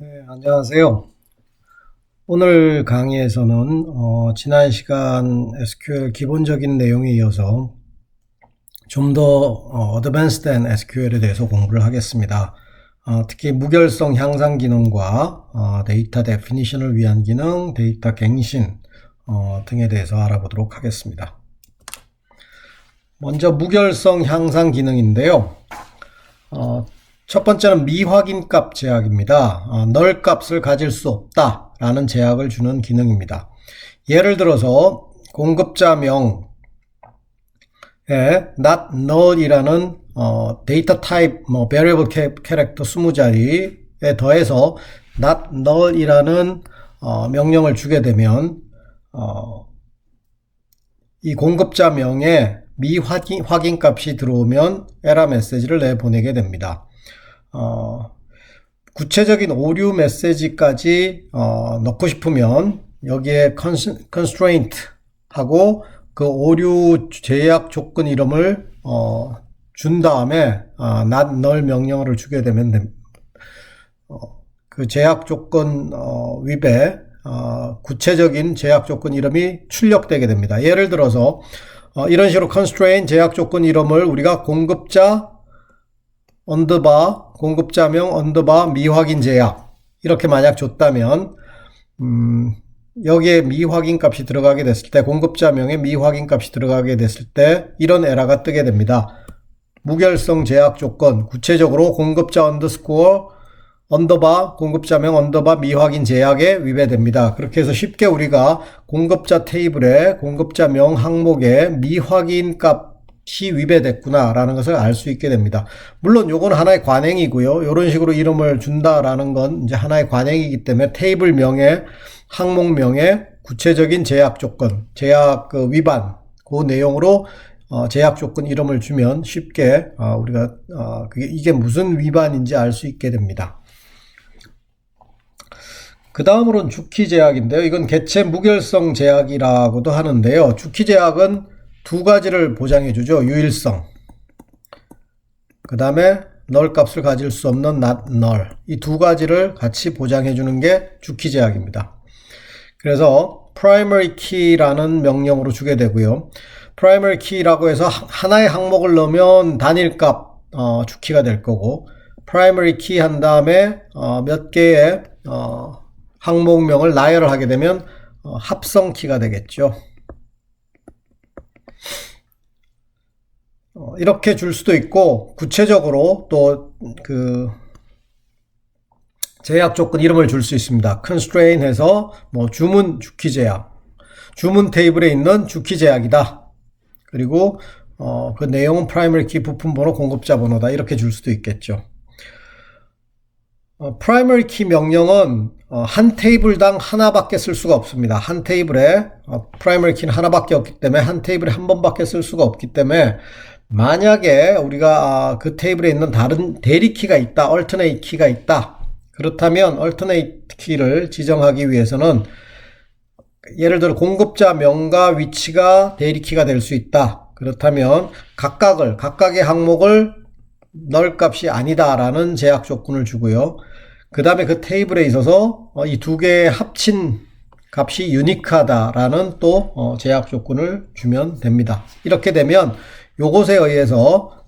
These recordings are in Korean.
네, 안녕하세요. 오늘 강의에서는 지난 시간 SQL 기본적인 내용에 이어서 좀 더 어드밴스된 SQL에 대해서 공부를 하겠습니다. 특히 무결성 향상 기능과 데이터 데피니션을 위한 기능, 데이터 갱신 등에 대해서 알아보도록 하겠습니다. 먼저 무결성 향상 기능인데요. 첫 번째는 미확인값 제약입니다. 널 값을 가질 수 없다 라는 제약을 주는 기능입니다. 예를 들어서 공급자명에 not null이라는 데이터 타입 variable character 20자리에 더해서 not null이라는 명령을 주게 되면 이 공급자명에 미확인값이 들어오면 에러 메시지를 내보내게 됩니다. 구체적인 오류 메시지까지 넣고 싶으면 여기에 constraint 하고 그 오류 제약 조건 이름을 준 다음에 not null 명령어를 주게 되면 그 제약 조건 위배 구체적인 제약 조건 이름이 출력되게 됩니다. 예를 들어서 이런 식으로 constraint 제약 조건 이름을 우리가 공급자 언더바 공급자명 언더바 미확인 제약 이렇게 만약 줬다면 여기에 미확인 값이 들어가게 됐을 때 공급자명에 미확인 값이 들어가게 됐을 때 이런 에러가 뜨게 됩니다. 무결성 제약 조건 구체적으로 공급자 언더스코어 언더바 공급자명 언더바 미확인 제약에 위배됩니다. 그렇게 해서 쉽게 우리가 공급자 테이블에 공급자명 항목에 미확인 값 위배됐구나 라는 것을 알 수 있게 됩니다. 물론 요건 하나의 관행이고요. 이런 식으로 이름을 준다라는 건 이제 하나의 관행이기 때문에 테이블명에 항목명에 구체적인 제약 조건, 제약 위반 그 내용으로 제약 조건 이름을 주면 쉽게 우리가 이게 무슨 위반인지 알 수 있게 됩니다. 그 다음으로는 주키 제약인데요. 이건 개체 무결성 제약이라고도 하는데요. 주키 제약은 두 가지를 보장해 주죠. 유일성, 그 다음에 null 값을 가질 수 없는 not null, 이 두 가지를 같이 보장해 주는 게 주키 제약입니다. 그래서 primary key라는 명령으로 주게 되고요. primary key라고 해서 하나의 항목을 넣으면 단일값 주키가 될 거고, primary key 한 다음에 몇 개의 항목명을 나열을 하게 되면 합성 키가 되겠죠. 이렇게 줄 수도 있고 구체적으로 또 그 제약 조건 이름을 줄 수 있습니다. constraint 해서 주문 주키 제약, 주문 테이블에 있는 주키 제약이다. 그리고 그 내용은 primary key 부품 번호 공급자 번호다. 이렇게 줄 수도 있겠죠. primary key 명령은 한 테이블당 하나밖에 쓸 수가 없습니다. 한 테이블에 primary key는 하나밖에 없기 때문에 한 테이블에 한 번밖에 쓸 수가 없기 때문에 만약에 우리가 그 테이블에 있는 다른 대리 키가 있다, alternate 키가 있다. 그렇다면 alternate 키를 지정하기 위해서는 예를 들어 공급자 명과 위치가 대리 키가 될 수 있다. 그렇다면 각각의 항목을 null 값이 아니다라는 제약 조건을 주고요. 그 다음에 그 테이블에 있어서 이 두 개의 합친 값이 유니크하다라는 또 제약 조건을 주면 됩니다. 이렇게 되면 요것에 의해서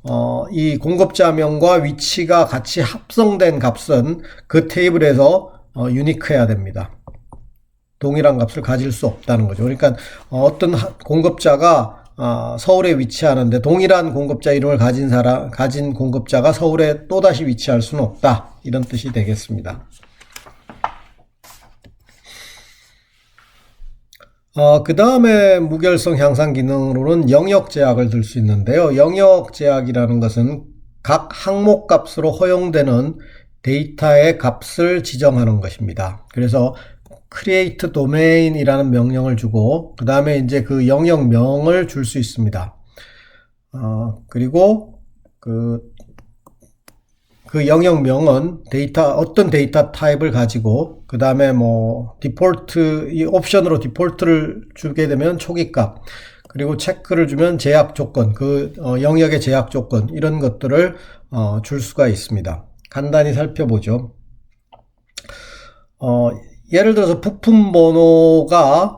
이 공급자명과 위치가 같이 합성된 값은 그 테이블에서 유니크해야 됩니다. 동일한 값을 가질 수 없다는 거죠. 그러니까 어떤 공급자가 서울에 위치하는데 동일한 공급자 이름을 가진 공급자가 서울에 또다시 위치할 수는 없다. 이런 뜻이 되겠습니다. 그 다음에 무결성 향상 기능으로는 영역 제약을 들 수 있는데요. 영역 제약이라는 것은 각 항목 값으로 허용되는 데이터의 값을 지정하는 것입니다. 그래서 create domain 이라는 명령을 주고 그 다음에 이제 그 영역명을 줄 수 있습니다. 그리고 그 영역명은 어떤 데이터 타입을 가지고 그 다음에 이 옵션으로 디폴트를 주게 되면 초기값, 그리고 체크를 주면 제약 조건, 그 영역의 제약 조건 이런 것들을 줄 수가 있습니다. 간단히 살펴보죠. 예를 들어서 부품 번호가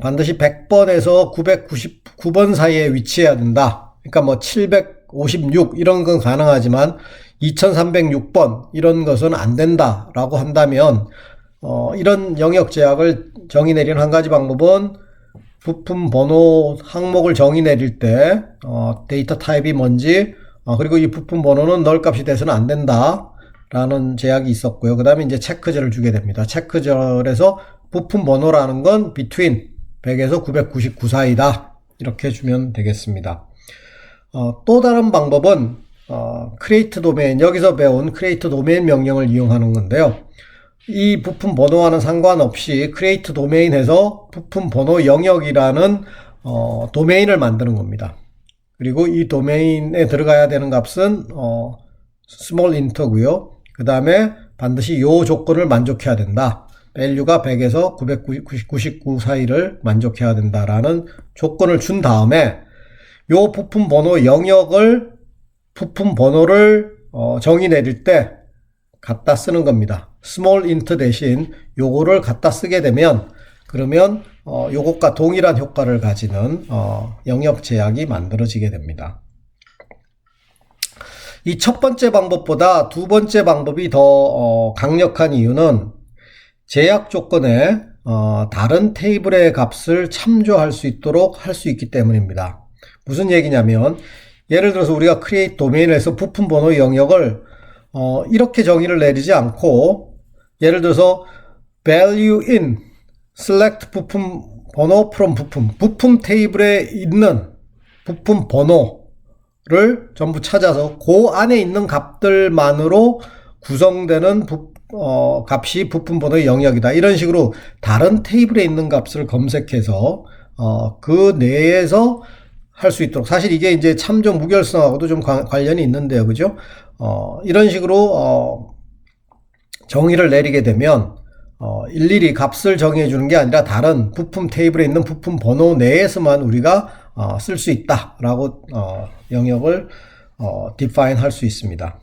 반드시 100번에서 999번 사이에 위치해야 된다. 그러니까 뭐 756 이런 건 가능하지만 2306번 이런 것은 안 된다라고 한다면 이런 영역 제약을 정의 내리는 한 가지 방법은 부품 번호 항목을 정의 내릴 때 데이터 타입이 뭔지 그리고 이 부품 번호는 널 값이 돼서는 안 된다 라는 제약이 있었고요. 그 다음에 이제 체크절을 주게 됩니다. 체크절에서 부품 번호라는 건 between 100에서 999 사이다 이렇게 주면 되겠습니다. 또 다른 방법은 create domain, 여기서 배운 create domain 명령을 이용하는 건데요. 이 부품 번호와는 상관없이 create domain에서 부품 번호 영역이라는 도메인을 만드는 겁니다. 그리고 이 도메인에 들어가야 되는 값은 small int고요. 그 다음에 반드시 요 조건을 만족해야 된다. value가 100에서 999 사이를 만족해야 된다라는 조건을 준 다음에 요 부품 번호 영역을 부품 번호를 정의 내릴 때 갖다 쓰는 겁니다. small int 대신 요거를 갖다 쓰게 되면 그러면 요것과 동일한 효과를 가지는 영역 제약이 만들어지게 됩니다. 이 첫 번째 방법보다 두 번째 방법이 더 강력한 이유는 제약 조건에 다른 테이블의 값을 참조할 수 있도록 할 수 있기 때문입니다. 무슨 얘기냐면 예를 들어서 우리가 create domain에서 부품 번호 영역을 이렇게 정의를 내리지 않고 예를 들어서 value in select 부품 번호 from 부품 테이블에 있는 부품 번호를 전부 찾아서 그 안에 있는 값들만으로 구성되는 값이 부품 번호의 영역이다. 이런 식으로 다른 테이블에 있는 값을 검색해서 그 내에서 할 수 있도록, 사실 이게 이제 참조 무결성하고도 좀 관련이 있는데요. 그죠? 이런 식으로 정의를 내리게 되면 일일이 값을 정해 주는 게 아니라 다른 부품 테이블에 있는 부품 번호 내에서만 우리가 쓸 수 있다라고 영역을 define 할 수 있습니다.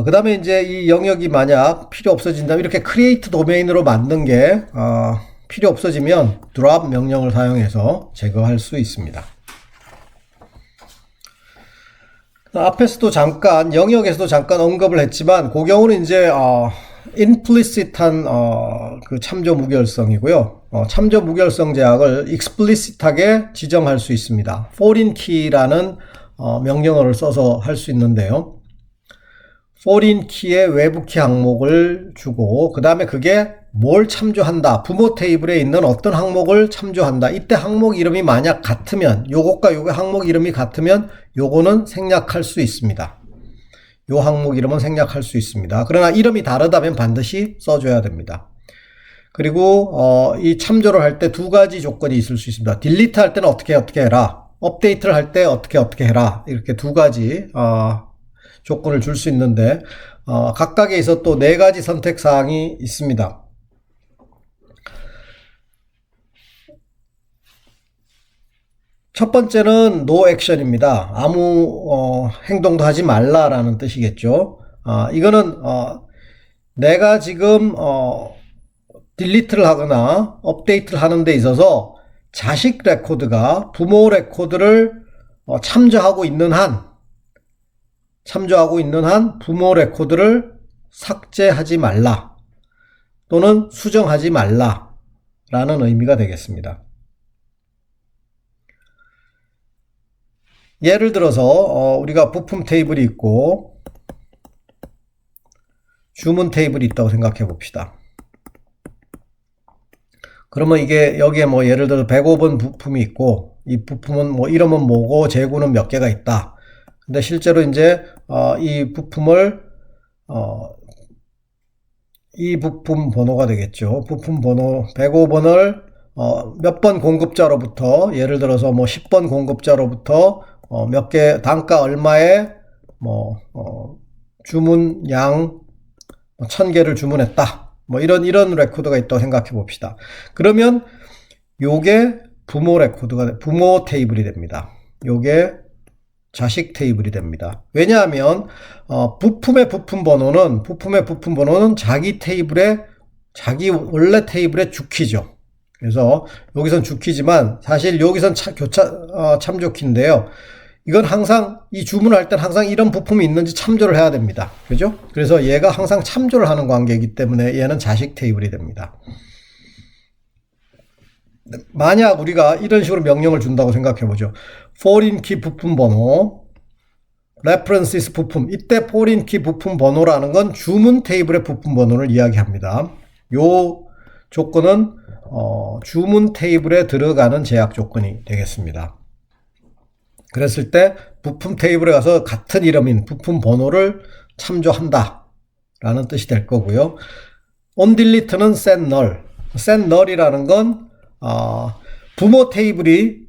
그 다음에 이제 이 영역이 만약 필요 없어진다면 이렇게 create 도메인으로 만든 게 필요 없어지면 drop 명령을 사용해서 제거할 수 있습니다. 앞에서도 잠깐 영역에서도 잠깐 언급을 했지만 그 경우는 이제 implicit한 그 참조 무결성이고요. 참조 무결성 제약을 explicit하게 지정할 수 있습니다. foreign key라는 명령어를 써서 할 수 있는데요. foreign key의 외부 키 항목을 주고 그 다음에 그게 뭘 참조한다. 부모 테이블에 있는 어떤 항목을 참조한다. 이때 항목 이름이 만약 같으면 요것과 요거 항목 이름이 같으면 요거는 생략할 수 있습니다. 요 항목 이름은 생략할 수 있습니다. 그러나 이름이 다르다면 반드시 써줘야 됩니다. 그리고 이 참조를 할 때 두 가지 조건이 있을 수 있습니다. 딜리트 할 때는 어떻게 해라. 업데이트를 할 때 어떻게 해라. 이렇게 두 가지 조건을 줄 수 있는데 각각에 있어 또 네 가지 선택 사항이 있습니다. 첫 번째는 no action입니다. 아무 행동도 하지 말라라는 뜻이겠죠. 이거는 내가 지금 딜리트를 하거나 업데이트를 하는 데 있어서 자식 레코드가 부모 레코드를 참조하고 있는 한 부모 레코드를 삭제하지 말라 또는 수정하지 말라 라는 의미가 되겠습니다. 예를 들어서 우리가 부품 테이블이 있고 주문 테이블이 있다고 생각해 봅시다. 그러면 이게 여기에 뭐 예를 들어 105번 부품이 있고 이 부품은 뭐 이름은 뭐고 재고는 몇 개가 있다. 근데 실제로 이제 이 부품을 이 부품 번호가 되겠죠. 부품 번호 105번을 몇 번 공급자로부터 예를 들어서 뭐 10번 공급자로부터 몇 개 단가 얼마에 뭐 주문 양 1000개를 주문했다. 뭐 이런 레코드가 있다고 생각해 봅시다. 그러면 요게 부모 레코드가 부모 테이블이 됩니다. 요게 자식 테이블이 됩니다. 왜냐하면 부품의 부품 번호는 자기 원래 테이블의 주키죠. 그래서 여기선 주키지만 사실 여기선 참조키인데요. 이건 항상 이 주문할 땐 항상 이런 부품이 있는지 참조를 해야 됩니다. 그죠? 그래서 얘가 항상 참조를 하는 관계이기 때문에 얘는 자식 테이블이 됩니다. 만약 우리가 이런 식으로 명령을 준다고 생각해 보죠. foreign key 부품 번호, references 부품. 이때 foreign key 부품 번호라는 건 주문 테이블의 부품 번호를 이야기합니다. 요 조건은 주문 테이블에 들어가는 제약 조건이 되겠습니다. 그랬을 때 부품 테이블에 가서 같은 이름인 부품 번호를 참조한다 라는 뜻이 될 거고요. on delete는 set null. set null이라는 건 부모 테이블이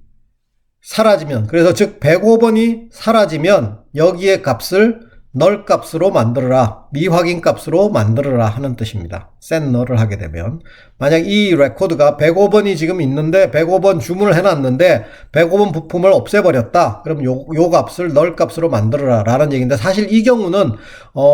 사라지면, 그래서 즉 105번이 사라지면 여기에 값을 null 값으로 만들어라, 미확인 값으로 만들어라 하는 뜻입니다. set null을 하게 되면, 만약 이 레코드가 105번이 지금 있는데 105번 주문을 해놨는데 105번 부품을 없애버렸다. 그럼 요 값을 null 값으로 만들어라 라는 얘기인데, 사실 이 경우는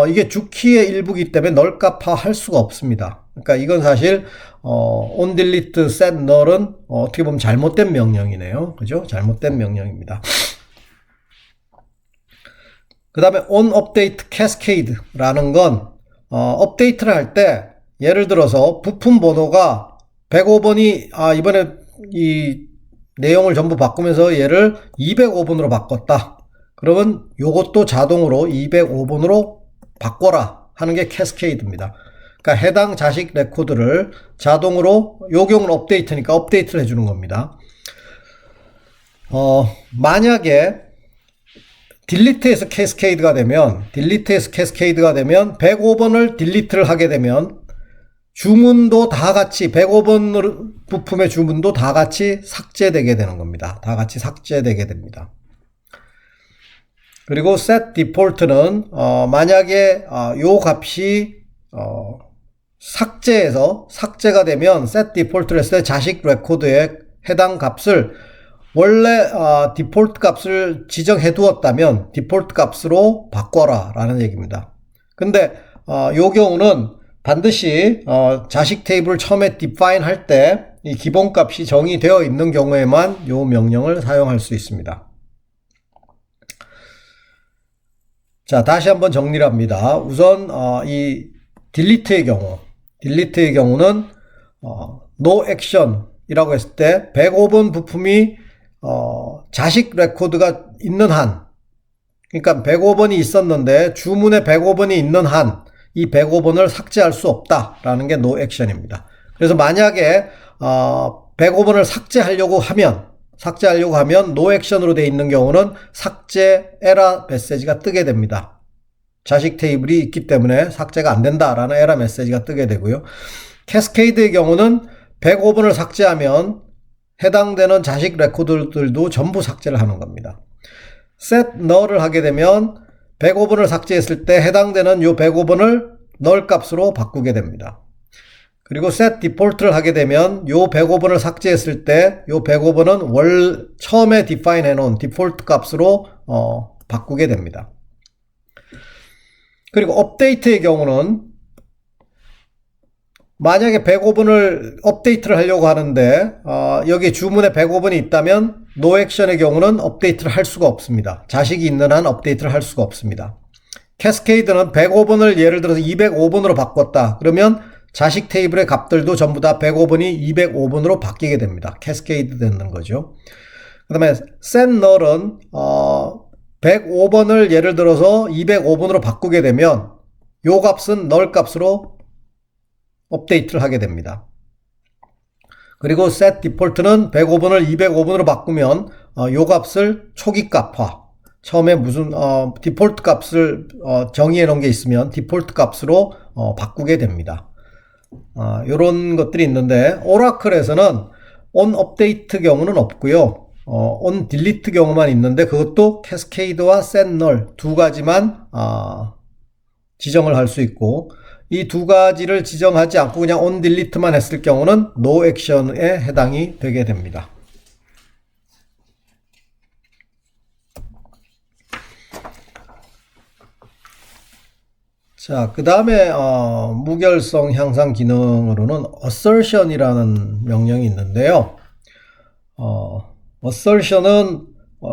이게 주키의 일부이기 때문에 null 값화할 수가 없습니다. 그러니까 이건 사실 on delete set null은 어떻게 보면 잘못된 명령이네요. 그죠? 잘못된 명령입니다. 그 다음에 on update cascade라는 건 업데이트를 할 때 예를 들어서 부품 번호가 105번이 이번에 이 내용을 전부 바꾸면서 얘를 205번으로 바꿨다. 그러면 요것도 자동으로 205번으로 바꿔라 하는 게 캐스케이드입니다. 그러니까 해당 자식 레코드를 자동으로, 요 경우는 업데이트니까 업데이트를 해주는 겁니다. 만약에 딜리트에서 캐스케이드가 되면 105번을 딜리트를 하게 되면 주문도 다 같이 105번 부품의 주문도 다 같이 삭제되게 되는 겁니다. 다 같이 삭제되게 됩니다. 그리고 set default는 만약에 요 값이 삭제가 되면 set default를 했을 때 자식 레코드에 해당 값을 원래 디폴트 값을 지정해 두었다면 디폴트 값으로 바꿔라 라는 얘기입니다. 근데 요 경우는 반드시 자식 테이블을 처음에 define 할 때 이 기본 값이 정의되어 있는 경우에만 요 명령을 사용할 수 있습니다. 자, 다시 한번 정리를 합니다. 우선 이 delete의 경우는 no action 이라고 했을 때 105번 부품이 자식 레코드가 있는 한, 그러니까 105번이 있었는데 주문에 105번이 있는 한, 이 105번을 삭제할 수 없다라는 게 no action입니다. 그래서 만약에 105번을 삭제하려고 하면 no action으로 되어 있는 경우는 삭제 에러 메시지가 뜨게 됩니다. 자식 테이블이 있기 때문에 삭제가 안 된다라는 에러 메시지가 뜨게 되고요. 캐스케이드의 경우는 105번을 삭제하면 해당되는 자식 레코드들도 전부 삭제를 하는 겁니다. set null을 하게 되면 105번을 삭제했을 때 해당되는 요 105번을 null 값으로 바꾸게 됩니다. 그리고 set default를 하게 되면 요 105번을 삭제했을 때 요 105번은 처음에 define 해놓은 디폴트 값으로 바꾸게 됩니다. 그리고 업데이트의 경우는 만약에 105번을 업데이트를 하려고 하는데 여기 주문에 105번이 있다면 no action의 경우는 업데이트를 할 수가 없습니다. 자식이 있는 한 업데이트를 할 수가 없습니다. 캐스케이드는 105번을 예를 들어서 205번으로 바꿨다. 그러면 자식 테이블의 값들도 전부 다 105번이 205번으로 바뀌게 됩니다. 캐스케이드 되는 거죠. 그 다음에 set null은 105번을 예를 들어서 205번으로 바꾸게 되면 요 값은 null 값으로 업데이트를 하게 됩니다. 그리고 set default는 105번을 205번으로 바꾸면 요 값을 초기 값화, 처음에 무슨 디폴트 값을 정의해 놓은 게 있으면 디폴트 값으로 바꾸게 됩니다. 요런 것들이 있는데 오라클에서는 on update 경우는 없고요. on delete 경우만 있는데 그것도 캐스케이드와 set null 두 가지만 지정을 할 수 있고, 이 두 가지를 지정하지 않고 그냥 on delete만 했을 경우는 no action에 해당이 되게 됩니다. 자, 그 다음에 무결성 향상 기능으로는 assertion이라는 명령이 있는데요. assertion은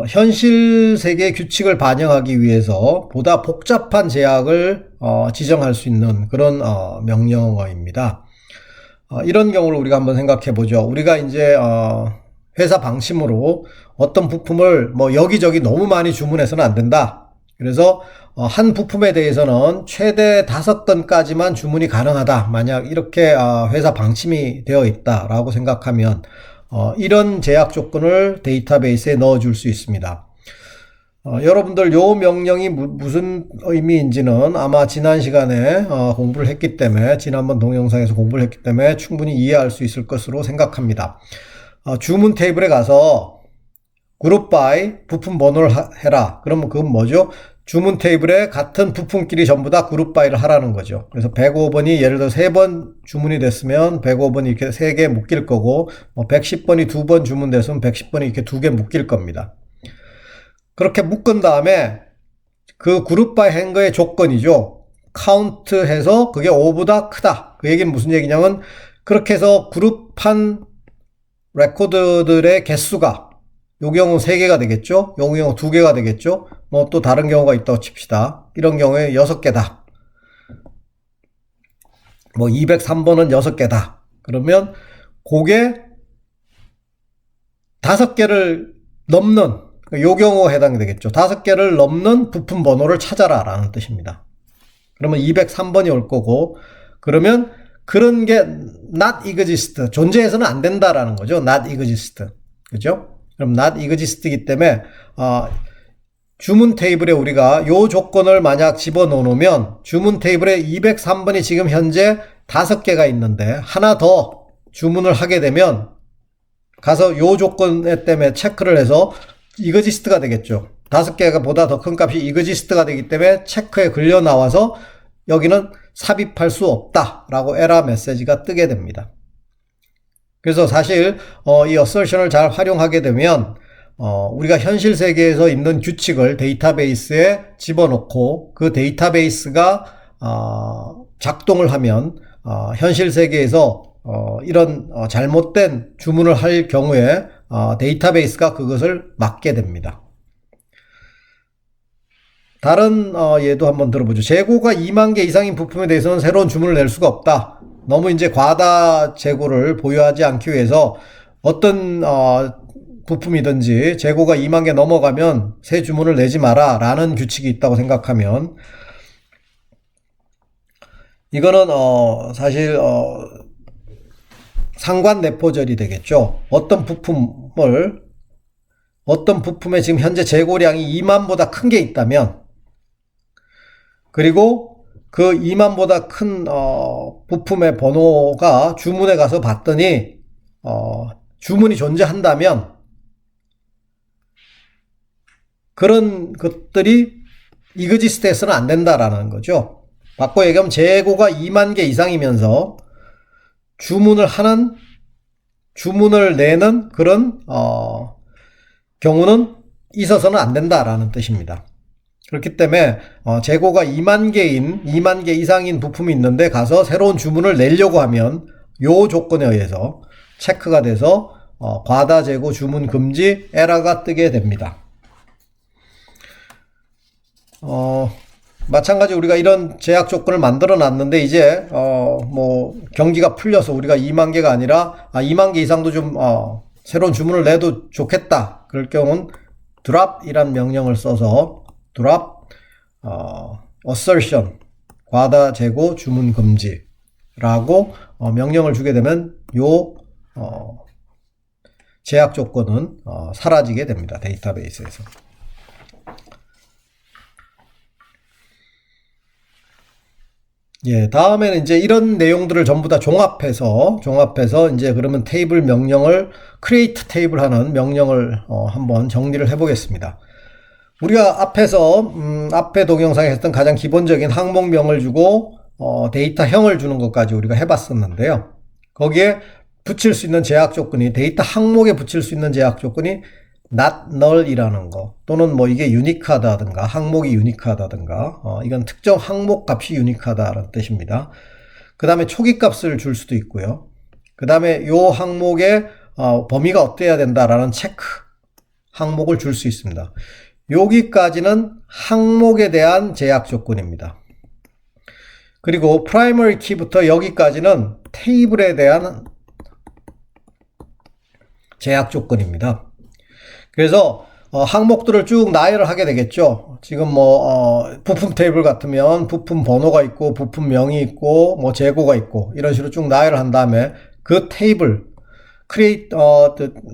현실 세계 규칙을 반영하기 위해서 보다 복잡한 제약을 지정할 수 있는 그런 명령어입니다. 이런 경우를 우리가 한번 생각해 보죠. 우리가 이제 회사 방침으로 어떤 부품을 뭐 여기저기 너무 많이 주문해서는 안 된다. 그래서 한 부품에 대해서는 최대 5건까지만 주문이 가능하다. 만약 이렇게 회사 방침이 되어 있다라고 생각하면 이런 제약 조건을 데이터베이스에 넣어줄 수 있습니다. 여러분들 요 명령이 무슨 의미인지는 아마 지난 시간에 공부를 했기 때문에, 지난번 동영상에서 공부를 했기 때문에 충분히 이해할 수 있을 것으로 생각합니다. 주문 테이블에 가서 그룹 바이 부품 번호를 해라. 그러면 그건 뭐죠? 주문 테이블에 같은 부품끼리 전부 다 그룹 바이를 하라는 거죠. 그래서 105번이 예를 들어 3번 주문이 됐으면 105번이 이렇게 3개 묶일 거고, 110번이 2번 주문됐으면 110번이 이렇게 2개 묶일 겁니다. 그렇게 묶은 다음에 그 그룹 바이 한 거의 조건이죠. 카운트해서 그게 5보다 크다. 그 얘기는 무슨 얘기냐면, 그렇게 해서 그룹한 레코드들의 개수가 요 경우 3개가 되겠죠. 요 경우 2개가 되겠죠. 뭐 또 다른 경우가 있다고 칩시다. 이런 경우에 6개다. 뭐 203번은 6개다. 그러면 그게 5개를 넘는, 요 경우가 해당이 되겠죠. 5개를 넘는 부품 번호를 찾아라 라는 뜻입니다. 그러면 203번이 올 거고, 그러면 그런 게 not exist, 존재해서는 안 된다라는 거죠. not exist. 그죠? 그럼 not exist이기 때문에 주문 테이블에 우리가 요 조건을 만약 집어넣으면 주문 테이블에 203번이 지금 현재 5개가 있는데 하나 더 주문을 하게 되면 가서 요 조건 때문에 체크를 해서 exist가 되겠죠. 5개가 보다 더 큰 값이 exist가 되기 때문에 체크에 걸려 나와서 여기는 삽입할 수 없다 라고 에러 메시지가 뜨게 됩니다. 그래서 사실 이 assertion을 잘 활용하게 되면 우리가 현실 세계에서 있는 규칙을 데이터베이스에 집어넣고 그 데이터베이스가 작동을 하면 현실 세계에서 이런 잘못된 주문을 할 경우에 데이터베이스가 그것을 막게 됩니다. 다른 예도 한번 들어보죠. 재고가 2만 개 이상인 부품에 대해서는 새로운 주문을 낼 수가 없다. 너무 이제 과다 재고를 보유하지 않기 위해서 어떤 부품이든지 재고가 2만 개 넘어가면 새 주문을 내지 마라 라는 규칙이 있다고 생각하면, 이거는 사실 상관내포절이 되겠죠. 어떤 부품에 지금 현재 재고량이 2만보다 큰 게 있다면, 그리고 그 2만보다 큰 부품의 번호가 주문에 가서 봤더니 주문이 존재한다면 그런 것들이 exist 해서는 안 된다라는 거죠. 바꿔 얘기하면 재고가 2만 개 이상이면서 주문을 내는 그런 경우는 있어서는 안 된다라는 뜻입니다. 그렇기 때문에 재고가 2만 개 이상인 부품이 있는데 가서 새로운 주문을 내려고 하면 요 조건에 의해서 체크가 돼서 과다 재고 주문 금지 에러가 뜨게 됩니다. 마찬가지 우리가 이런 제약 조건을 만들어 놨는데 이제 뭐 경기가 풀려서 우리가 2만 개가 아니라 2만 개 이상도 좀 새로운 주문을 내도 좋겠다. 그럴 경우는 drop 이란 명령을 써서 drop assertion 과다 재고 주문 금지라고 명령을 주게 되면 요 제약 조건은 사라지게 됩니다. 데이터베이스에서. 예, 다음에는 이제 이런 내용들을 전부 다 종합해서 이제 그러면 테이블 명령을 create 테이블 하는 명령을 한번 정리를 해 보겠습니다. 우리가 앞에 동영상에 했던 가장 기본적인 항목명을 주고 데이터형을 주는 것까지 우리가 해봤었는데요. 거기에 붙일 수 있는 제약 조건이, 데이터 항목에 붙일 수 있는 제약 조건이 not null이라는 거, 또는 뭐 이게 유니크하다든가 항목이 유니크하다든가, 이건 특정 항목 값이 유니크하다라는 뜻입니다. 그 다음에 초기 값을 줄 수도 있고요. 그 다음에 요 항목의 범위가 어때야 된다라는 체크 항목을 줄 수 있습니다. 여기까지는 항목에 대한 제약 조건입니다. 그리고 primary key부터 여기까지는 테이블에 대한 제약 조건입니다. 그래서 항목들을 쭉 나열을 하게 되겠죠. 지금 부품 테이블 같으면 부품 번호가 있고 부품명이 있고 뭐 재고가 있고 이런 식으로 쭉 나열을 한 다음에 그 테이블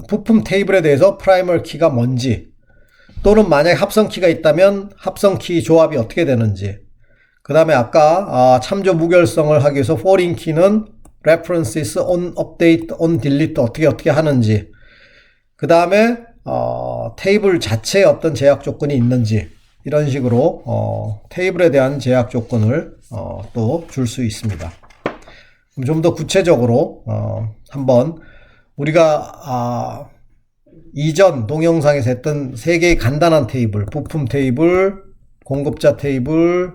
부품 테이블에 대해서 프라이머리 키가 뭔지, 또는 만약에 합성 키가 있다면 합성 키 조합이 어떻게 되는지, 그 다음에 아까 참조 무결성을 하기 위해서 foreign key는 references on update on delete 어떻게 하는지, 그 다음에 테이블 자체에 어떤 제약 조건이 있는지, 이런 식으로 테이블에 대한 제약 조건을 또 줄 수 있습니다. 좀 더 구체적으로 한번 우리가 이전 동영상에서 했던 3개의 간단한 테이블, 부품 테이블, 공급자 테이블,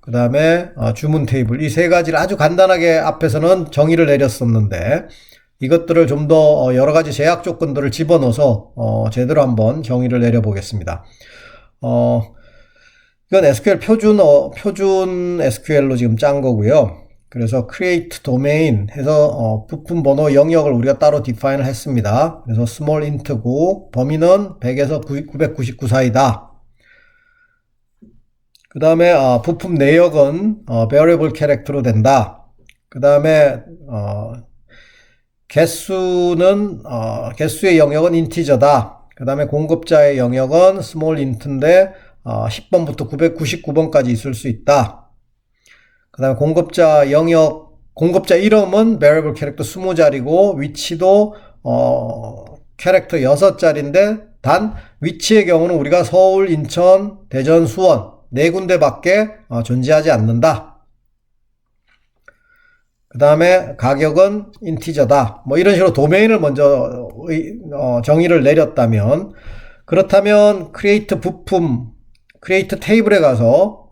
그 다음에 주문 테이블, 이 3가지를 아주 간단하게 앞에서는 정의를 내렸었는데, 이것들을 좀 더 여러가지 제약 조건들을 집어넣어서 제대로 한번 정의를 내려보겠습니다. 이건 SQL 표준 SQL로 지금 짠 거고요. 그래서 create domain 해서 부품 번호 영역을 우리가 따로 define을 했습니다. 그래서 small int고 범위는 100에서 999 사이다. 그 다음에 부품 내역은 variable character로 된다. 그 다음에 개수의 영역은 인티저다. 그 다음에 공급자의 영역은 small int인데 10번부터 999번까지 있을 수 있다. 그 다음에 공급자 이름은 variable character 20자리고 위치도 캐릭터 6자리인데 단 위치의 경우는 우리가 서울, 인천, 대전, 수원 4군데밖에 존재하지 않는다. 그 다음에 가격은 인티저다. 뭐 이런 식으로 도메인을 먼저 정의를 내렸다면, 그렇다면 create 테이블에 가서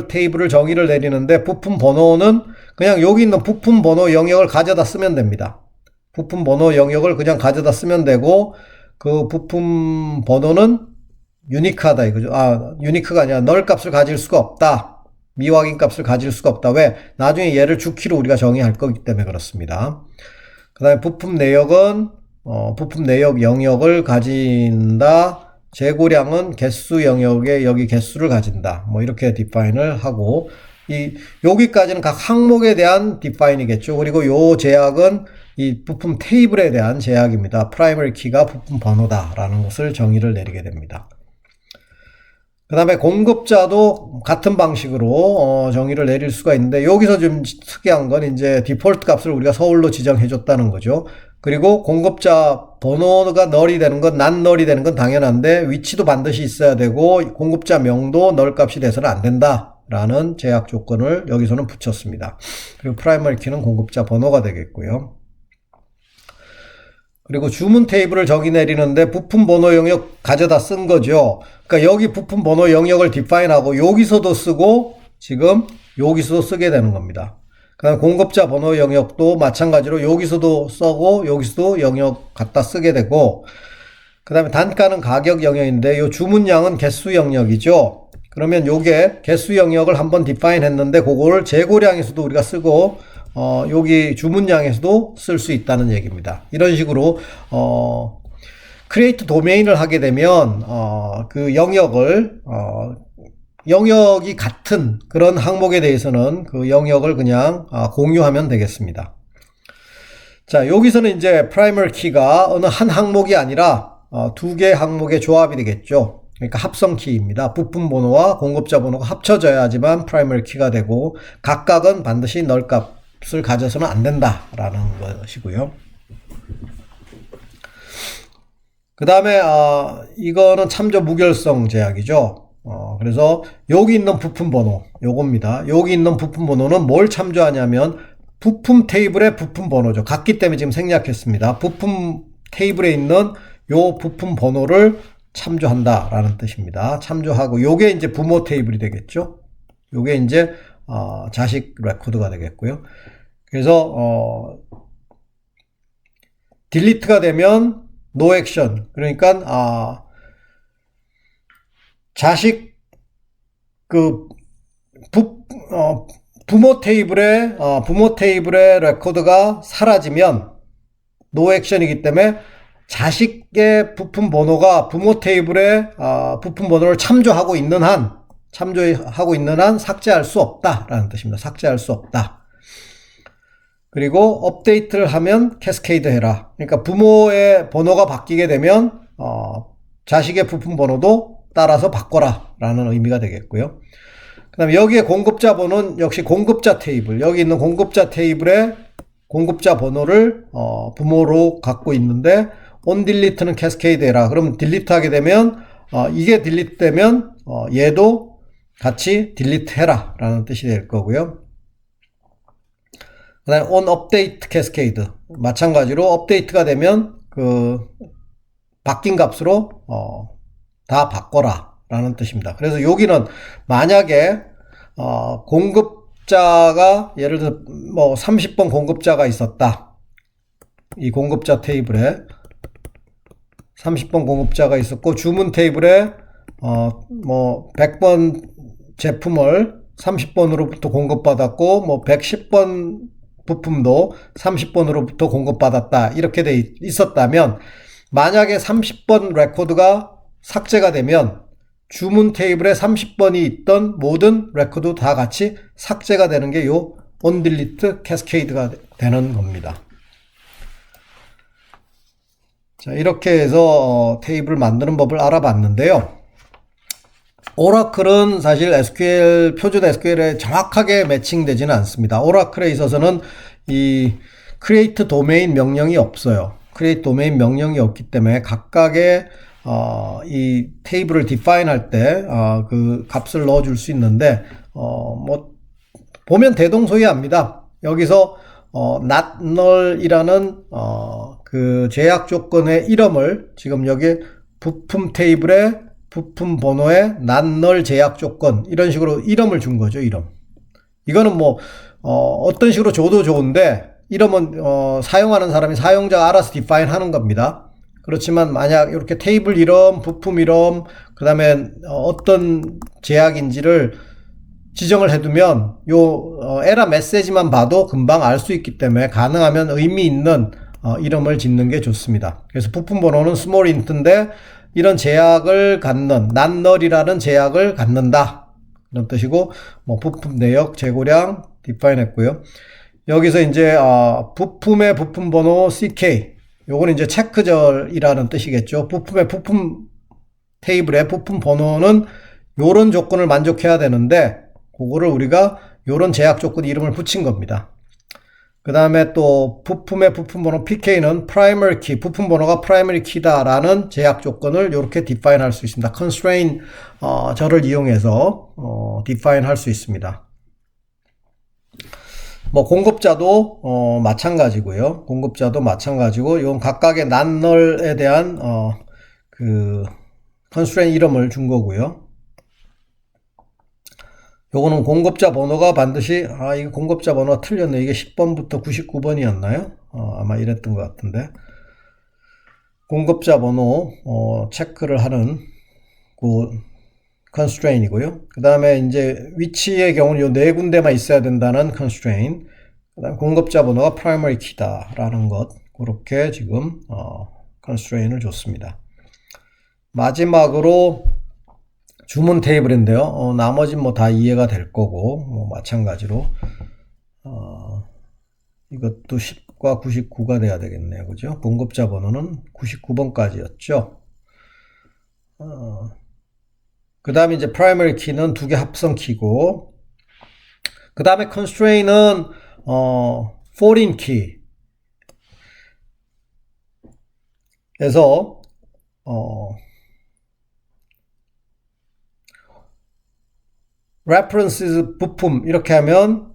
테이블을 정의를 내리는데 부품 번호는 그냥 여기 있는 부품 번호 영역을 가져다 쓰면 됩니다. 부품 번호 영역을 그냥 가져다 쓰면 되고, 그 부품 번호는 유니크하다 이거죠. 유니크가 아니라 널 값을 가질 수가 없다. 미확인 값을 가질 수가 없다. 왜? 나중에 얘를 주키로 우리가 정의할 거기 때문에 그렇습니다. 그 다음에 부품 내역은 부품 내역 영역을 가진다. 재고량은 개수 영역에 여기 개수를 가진다. 뭐 이렇게 디파인을 하고, 여기까지는 각 항목에 대한 디파인이겠죠. 그리고 요 제약은 이 부품 테이블에 대한 제약입니다. 프라이머리 키가 부품 번호다라는 것을 정의를 내리게 됩니다. 그 다음에 공급자도 같은 방식으로 정의를 내릴 수가 있는데, 여기서 좀 특이한 건 이제 디폴트 값을 우리가 서울로 지정해 줬다는 거죠. 그리고 공급자 번호가 널이 되는 건, 난 널이 되는 건 당연한데 위치도 반드시 있어야 되고 공급자 명도 널 값이 돼서는 안 된다 라는 제약 조건을 여기서는 붙였습니다. 그리고 프라이머리 키는 공급자 번호가 되겠고요. 그리고 주문 테이블을 정의 내리는데 부품 번호 영역 가져다 쓴 거죠. 그러니까 여기 부품 번호 영역을 디파인하고 여기서도 쓰고 지금 여기서도 쓰게 되는 겁니다. 그 다음 공급자 번호 영역도 마찬가지로 여기서도 쓰고 여기서도 영역 갖다 쓰게 되고, 그 다음에 단가는 가격 영역인데 요 주문량은 개수 영역이죠. 그러면 요게 개수 영역을 한번 디파인 했는데 그거를 재고량에서도 우리가 쓰고 여기 주문량에서도 쓸 수 있다는 얘기입니다. 이런 식으로 create 도메인을 하게 되면 그 영역이 같은 그런 항목에 대해서는 그 영역을 그냥 공유하면 되겠습니다. 자, 여기서는 이제 프라이머리 키가 어느 한 항목이 아니라 2개 항목의 조합이 되겠죠. 그러니까 합성 키입니다. 부품 번호와 공급자 번호가 합쳐져야지만 프라이머리 키가 되고, 각각은 반드시 널 값을 가져서는 안 된다라는 것이고요. 그 다음에 이거는 참조 무결성 제약이죠. 그래서 여기 있는 부품 번호 요겁니다. 여기 있는 부품 번호는 뭘 참조하냐면 부품 테이블의 부품 번호죠. 같기 때문에 지금 생략했습니다. 부품 테이블에 있는 요 부품 번호를 참조한다 라는 뜻입니다. 참조하고 요게 이제 부모 테이블이 되겠죠. 요게 이제 자식 레코드가 되겠고요. 그래서 딜리트가 되면 no action, 그러니까 자식 그 부모 테이블의 레코드가 사라지면 no action이기 때문에 자식의 부품 번호가 부모 테이블의 부품 번호를 참조하고 있는 한 삭제할 수 없다라는 뜻입니다. 삭제할 수 없다. 그리고 업데이트를 하면 캐스케이드 해라. 그러니까 부모의 번호가 바뀌게 되면 자식의 부품 번호도 따라서 바꿔라 라는 의미가 되겠고요. 그 다음에 여기에 공급자 번호는 역시 공급자 테이블, 여기 있는 공급자 테이블의 공급자 번호를 부모로 갖고 있는데 on delete는 캐스케이드 해라. 그럼 딜리트 하게 되면 이게 딜리트 되면 얘도 같이 딜리트 해라 라는 뜻이 될 거고요. 그 다음에 on update cascade, 마찬가지로 업데이트가 되면 그 바뀐 값으로 다 바꿔라 라는 뜻입니다. 그래서 여기는 만약에 공급자가 예를 들어 뭐 30번 공급자가 있었다. 이 공급자 테이블에 30번 공급자가 있었고 주문 테이블에 뭐 100번 제품을 30번으로부터 공급받았고 뭐 110번 부품도 30번으로부터 공급받았다 이렇게 돼 있었다면 만약에 30번 레코드가 삭제가 되면 주문 테이블에 30번이 있던 모든 레코드 다 같이 삭제가 되는 게 요 on delete cascade가 되는 겁니다. 자, 이렇게 해서 테이블 만드는 법을 알아봤는데요. 오라클은 사실 SQL, 표준 SQL에 정확하게 매칭되지는 않습니다. 오라클에 있어서는 이 create domain 명령이 없어요. create domain 명령이 없기 때문에 각각의 이 테이블을 define 할 때 그 값을 넣어줄 수 있는데 뭐 보면 대동소이합니다. 여기서 not null이라는 그 제약 조건의 이름을 지금 여기 부품 테이블에 부품 번호에 not null 제약 조건 이런 식으로 이름을 준 거죠. 이름. 이거는 뭐 어떤 식으로 줘도 좋은데 이름은 사용하는 사람이 사용자가 알아서 define 하는 겁니다. 그렇지만 만약 이렇게 테이블 이름, 부품 이름, 그 다음에 어떤 제약인지를 지정을 해두면 요 에러 메시지만 봐도 금방 알 수 있기 때문에 가능하면 의미 있는 이름을 짓는 게 좋습니다. 그래서 부품 번호는 small int인데 이런 제약을 갖는 not null이라는 제약을 갖는다 그런 뜻이고 뭐 부품 내역, 재고량 define 했고요. 여기서 이제 부품의 부품 번호 CK 요거는 이제 체크절이라는 뜻이겠죠. 부품의 부품 테이블의 부품 번호는 요런 조건을 만족해야 되는데 그거를 우리가 요런 제약 조건 이름을 붙인 겁니다. 그 다음에 또 부품의 부품 번호 PK는 primary key, 부품 번호가 primary key다라는 제약 조건을 이렇게 define 할 수 있습니다. constraint 절을 이용해서 define 할 수 있습니다. 뭐 공급자도 마찬가지고요. 공급자도 마찬가지고 이건 각각의 not null에 대한 그 constraint 이름을 준 거고요. 요거는 공급자 번호가 반드시 이거 공급자 번호가 틀렸네. 이게 10번부터 99번이었나요? 아마 이랬던 것 같은데 공급자 번호 체크를 하는 그 constraint이고요. 그 다음에 이제 위치의 경우는 요 네 군데만 있어야 된다는 constraint. 그 다음에 공급자 번호가 primary key다라는 것. 그렇게 지금 constraint을 줬습니다. 마지막으로 주문 테이블인데요. 나머지는 뭐 다 이해가 될 거고, 뭐 마찬가지로, 이것도 10과 99가 돼야 되겠네요. 그죠? 공급자 번호는 99번까지였죠. 그 다음에 이제 primary key는 두 개 합성 키고, 그 다음에 constraint은, foreign key. 에서, references 부품 이렇게 하면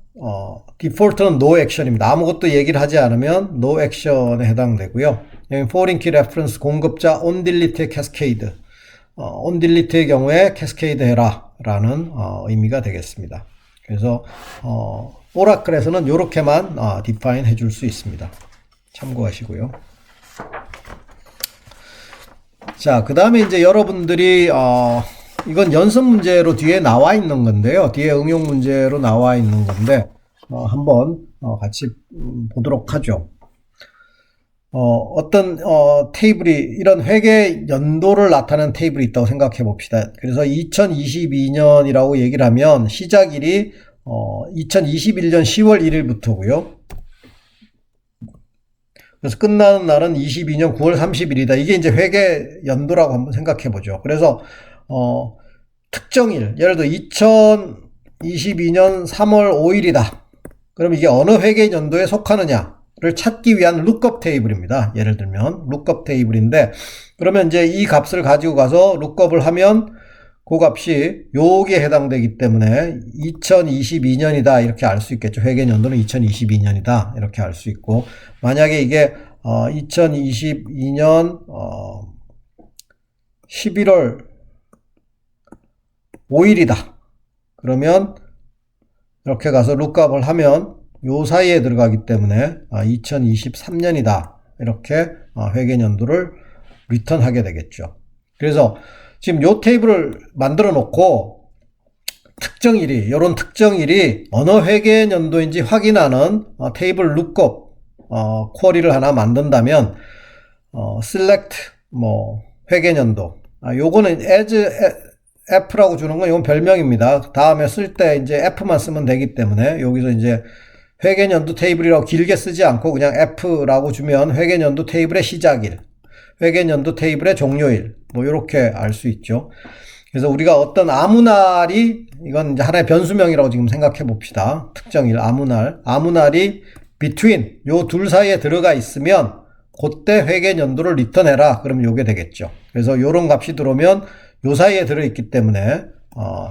디폴트는 no action입니다. 아무것도 얘기를 하지 않으면 no action에 해당되고요. 여기 foreign key reference 공급자 on delete의 cascade. on delete의 경우에 cascade 해라 라는 의미가 되겠습니다. 그래서 오라클에서는 이렇게만 define 해줄 수 있습니다. 참고하시고요. 자, 그 다음에 이제 여러분들이 이건 연습 문제로 뒤에 나와 있는 건데요. 뒤에 응용 문제로 나와 있는 건데 한번 같이 보도록 하죠. 어떤 테이블이 이런 회계 연도를 나타내는 테이블이 있다고 생각해 봅시다. 그래서 2022년이라고 얘기를 하면 시작일이 2021년 10월 1일부터고요. 그래서 끝나는 날은 22년 9월 30일이다. 이게 이제 회계 연도라고 한번 생각해 보죠. 그래서 특정일, 예를 들어 2022년 3월 5일이다. 그럼 이게 어느 회계 연도에 속하느냐를 찾기 위한 룩업 테이블입니다. 예를 들면 룩업 테이블인데, 그러면 이제 이 값을 가지고 가서 룩업을 하면 그 값이 요기에 해당되기 때문에 2022년이다 이렇게 알 수 있겠죠. 회계 연도는 2022년이다 이렇게 알 수 있고, 만약에 이게 2022년 11월 5일이다 그러면 이렇게 가서 룩업을 하면 요 사이에 들어가기 때문에 2023년이다 이렇게 회계 연도를 리턴하게 되겠죠. 그래서 지금 요 테이블을 만들어 놓고 특정일이, 이런 특정일이 어느 회계 연도인지 확인하는 테이블 룩업 쿼리를 하나 만든다면 select 회계 연도, 요거는 as F라고 주는 건 이건 별명입니다. 다음에 쓸 때 이제 F만 쓰면 되기 때문에 여기서 이제 회계연도 테이블이라고 길게 쓰지 않고 그냥 F라고 주면 회계연도 테이블의 시작일, 회계연도 테이블의 종료일, 이렇게 알 수 있죠. 그래서 우리가 어떤 아무 날이, 이건 이제 하나의 변수명이라고 지금 생각해 봅시다. 특정일, 아무 날이 between 요 둘 사이에 들어가 있으면 그때 회계연도를 리턴해라. 그러면 요게 되겠죠. 그래서 요런 값이 들어오면 요 사이에 들어있기 때문에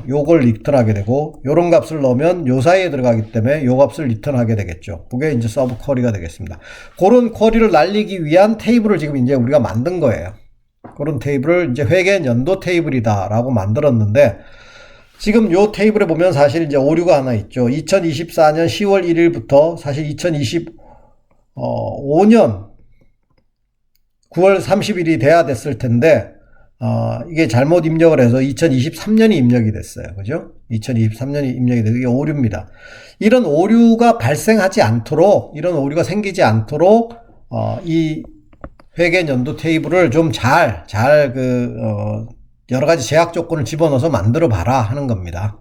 요걸 리턴하게 되고, 요런 값을 넣으면 요 사이에 들어가기 때문에 요 값을 리턴하게 되겠죠. 그게 이제 서브 쿼리가 되겠습니다. 그런 쿼리를 날리기 위한 테이블을 지금 이제 우리가 만든 거예요. 그런 테이블을 이제 회계 연도 테이블이다 라고 만들었는데, 지금 요 테이블에 보면 사실 이제 오류가 하나 있죠. 2024년 10월 1일부터 사실 2025년 9월 30일이 돼야 됐을 텐데, 이게 잘못 입력을 해서 2023년이 입력이 됐어요. 그죠? 2023년이 입력이 돼서 이게 오류입니다. 이런 오류가 발생하지 않도록, 이런 오류가 생기지 않도록, 이 회계 연도 테이블을 좀 여러 가지 제약 조건을 집어넣어서 만들어 봐라 하는 겁니다.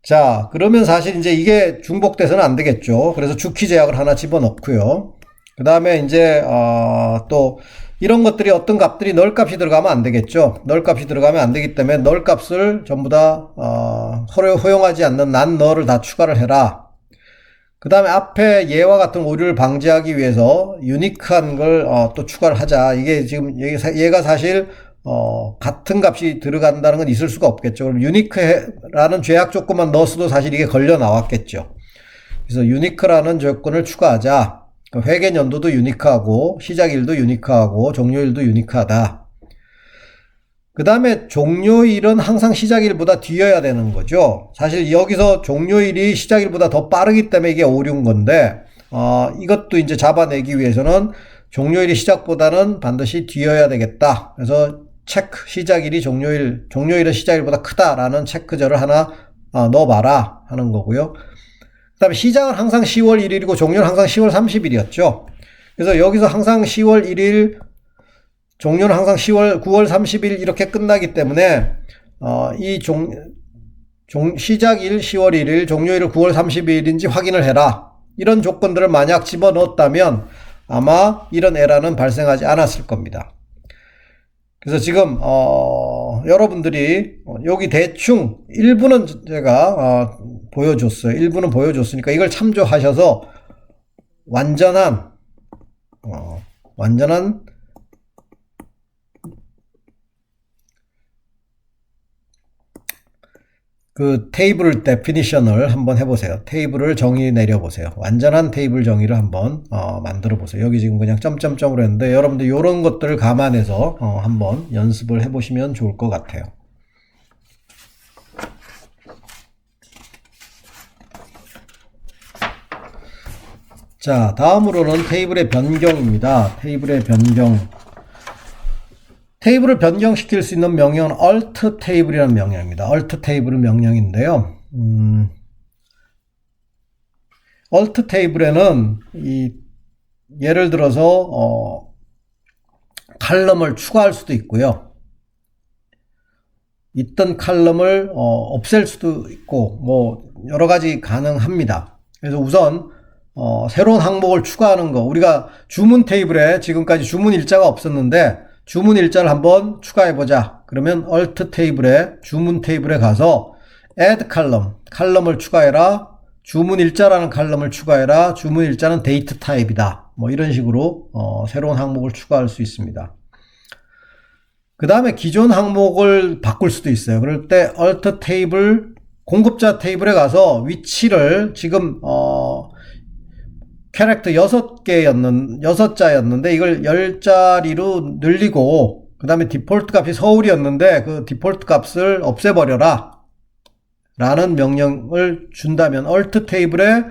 자, 그러면 사실 이제 이게 중복돼서는 안 되겠죠. 그래서 주키 제약을 하나 집어넣고요. 그 다음에 이제, 또, 이런 것들이 어떤 값들이 널 값이 들어가면 안 되겠죠. 널 값이 들어가면 안 되기 때문에 널 값을 전부 다, 허용하지 않는 난 너를 다 추가를 해라. 그 다음에 앞에 얘와 같은 오류를 방지하기 위해서 유니크한 걸, 또 추가를 하자. 이게 지금, 얘가 사실, 같은 값이 들어간다는 건 있을 수가 없겠죠. 그럼 유니크라는 제약 조건만 넣었어도 사실 이게 걸려 나왔겠죠. 그래서 유니크라는 조건을 추가하자. 회계 연도도 유니크하고, 시작일도 유니크하고, 종료일도 유니크하다. 그 다음에 종료일은 항상 시작일보다 뒤여야 되는 거죠. 사실 여기서 종료일이 시작일보다 더 빠르기 때문에 이게 오류인 건데, 이것도 이제 잡아내기 위해서는 종료일이 시작보다는 반드시 뒤여야 되겠다. 그래서 체크, 시작일이 종료일은 시작일보다 크다라는 체크절을 하나 넣어봐라 하는 거고요. 그 다음에 시작은 항상 10월 1일이고 종료는 항상 10월 30일이었죠. 그래서 여기서 항상 10월 1일, 종료는 항상 9월 30일 이렇게 끝나기 때문에 시작일 10월 1일, 종료일을 9월 30일인지 확인을 해라. 이런 조건들을 만약 집어넣었다면 아마 이런 에러는 발생하지 않았을 겁니다. 그래서 지금 여러분들이 여기 대충 일부는 제가 보여줬어요. 일부는 보여줬으니까 이걸 참조하셔서 완전한 그 테이블 데피니션을 한번 해보세요. 테이블을 정의 내려보세요. 완전한 테이블 정의를 한번 만들어 보세요. 여기 지금 그냥 점점점으로 했는데 여러분들 이런 것들을 감안해서 한번 연습을 해보시면 좋을 것 같아요. 자, 다음으로는 테이블의 변경입니다. 테이블의 변경. 테이블을 변경시킬 수 있는 명령은 alt 테이블이라는 명령입니다. alt 테이블 명령인데요. alt 테이블에는 예를 들어서 칼럼을 추가할 수도 있고요. 있던 칼럼을 없앨 수도 있고 뭐 여러 가지 가능합니다. 그래서 우선 새로운 항목을 추가하는 거, 우리가 주문 테이블에 지금까지 주문 일자가 없었는데 주문 일자를 한번 추가해 보자. 그러면 alt 테이블에 주문 테이블에 가서 add column, 칼럼을 추가해라. 주문 일자라는 칼럼을 추가해라. 주문 일자는 데이트 타입이다. 뭐 이런 식으로 새로운 항목을 추가할 수 있습니다. 그 다음에 기존 항목을 바꿀 수도 있어요. 그럴 때 alt 테이블, 공급자 테이블에 가서 위치를 지금 캐릭터 6자였는데 이걸 10자리로 늘리고 그 다음에 디폴트 값이 서울이었는데 그 디폴트 값을 없애버려라 라는 명령을 준다면 alt 테이블에